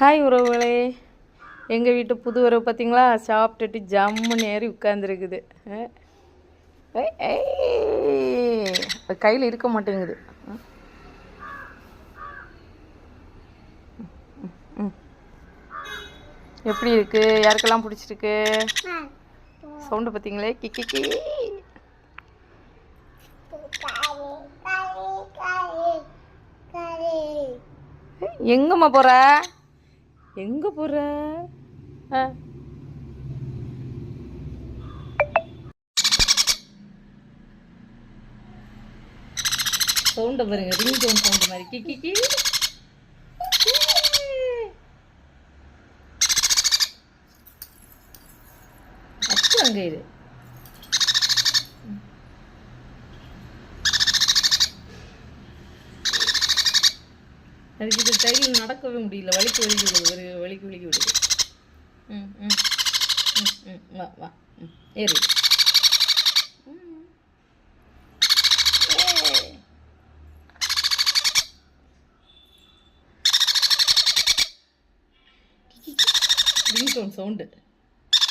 Hi உறவுகளே, எங்கள் வீட்டு புது உறவு பார்த்தீங்களா? சாப்பிட்டுட்டு ஜம்முன்னு ஏறி உட்காந்துருக்குது. கையில் இருக்க மாட்டேங்குது. எப்படி இருக்கு? யாருக்கெல்லாம் பிடிச்சிருக்கு? சவுண்டு பார்த்தீங்களே, கிக்கி. எங்கம்மா போற? எங்க போற? சவுண்டை பாருங்க, ரிங் டோன் சவுண்டு மாதிரி. கிக்கி. அப்போ அங்கே இது அதுக்கு இது டைலில் நடக்கவே முடியல. வலிக்கு விடுது. வா ஏறி. Ring tone sound.